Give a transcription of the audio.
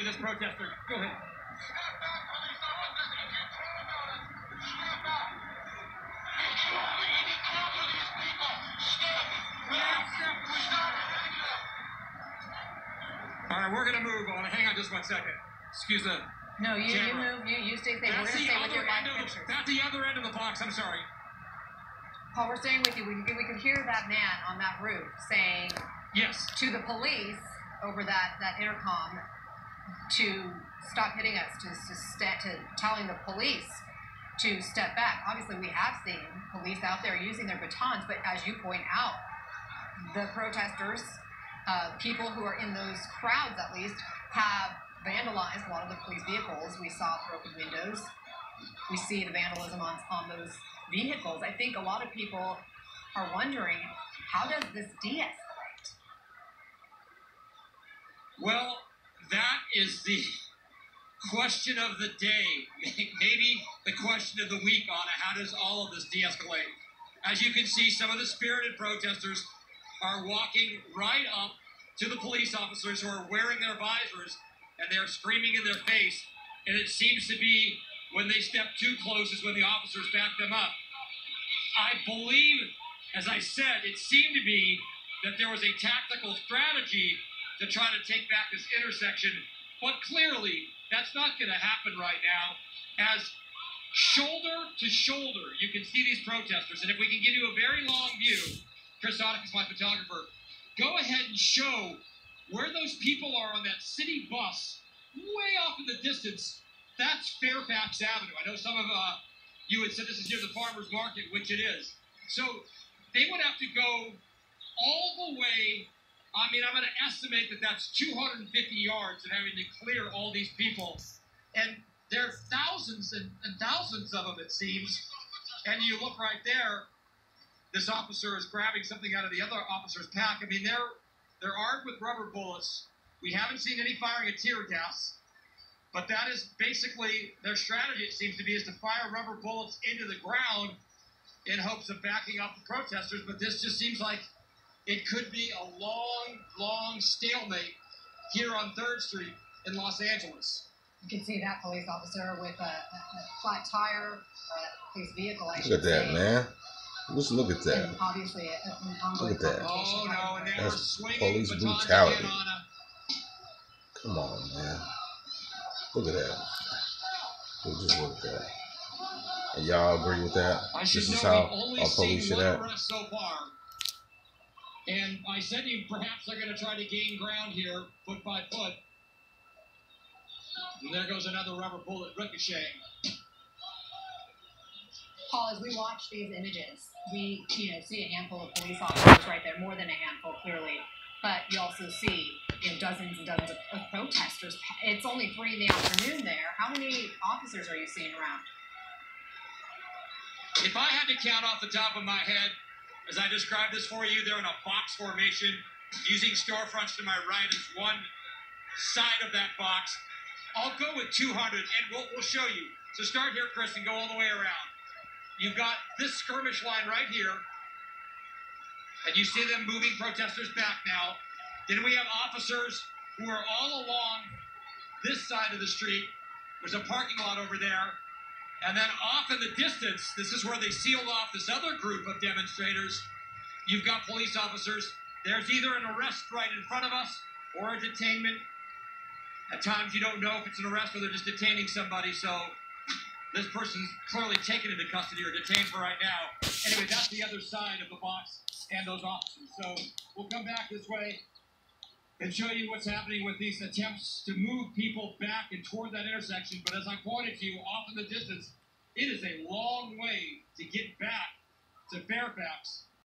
you this protester. Go ahead. All right, we're going to move on. Hang on just 1 second. Excuse the No, you camera. move. You stay there. We're going to stay with your live pictures. That's the other end of the box. I'm sorry. Paul, we're staying with you. We could hear that man on that roof saying yes to the police over that intercom to stop hitting us, to telling the police to step back. Obviously, we have seen police out there using their batons, but as you point out, the protesters, people who are in those crowds at least, have vandalized a lot of the police vehicles. We saw broken windows. We see the vandalism on those vehicles. I think a lot of people are wondering, how does this de-escalate? Well, that is the question of the day, maybe the question of the week on how does all of this de-escalate. As you can see, some of the spirited protesters are walking right up to the police officers who are wearing their visors, and they're screaming in their face, and it seems to be when they step too close is when the officers back them up. I believe, as I said, it seemed to be that there was a tactical strategy to try to take back this intersection, but clearly that's not going to happen right now. As shoulder to shoulder, you can see these protesters, and if we can give you a very long view, Chris Odick is my photographer, go ahead and show where those people are on that city bus, way off in the distance. That's Fairfax Avenue. I know some of you had said this is near the farmer's market, which it is. So they would have to go all the way. I mean, I'm going to estimate that that's 250 yards of having to clear all these people. And there are thousands and thousands of them, it seems. And you look right there, this officer is grabbing something out of the other officer's pack. I mean, they're armed with rubber bullets. We haven't seen any firing of tear gas. But that is basically their strategy, it seems to be, is to fire rubber bullets into the ground in hopes of backing up the protesters. But this just seems like it could be a long, long stalemate here on 3rd Street in Los Angeles. You can see that police officer with a flat tire, police vehicle, I should Look at that, say. man. Just look at that. And obviously, an ongoing Look at that. Oh, no, and they were That's swinging police batons brutality. again on a... Come on, man. Look at that. Just look at that. And y'all agree with that? This is how our police should act. So far. And I said to you, perhaps they're going to try to gain ground here, foot by foot. And there goes another rubber bullet ricocheting. Paul, as we watch these images, we see a handful of police officers right there, more than a handful, clearly. But you also see dozens and dozens of protesters. It's only 3 in the afternoon there. How many officers are you seeing around? If I had to count off the top of my head, as I described this for you, they're in a box formation, using storefronts to my right as one side of that box. I'll go with 200, and we'll show you. So start here, Chris, and go all the way around. You've got this skirmish line right here, and you see them moving protesters back now. Then we have officers who are all along this side of the street. There's a parking lot over there. And then off in the distance, this is where they sealed off this other group of demonstrators. You've got police officers. There's either an arrest right in front of us or a detainment. At times you don't know if it's an arrest or they're just detaining somebody. So this person's clearly taken into custody or detained for right now. Anyway, that's the other side of the box and those officers. So we'll come back this way and show you what's happening with these attempts to move people back and toward that intersection. But as I pointed to you, off in the distance, it is a long way to get back to Fairfax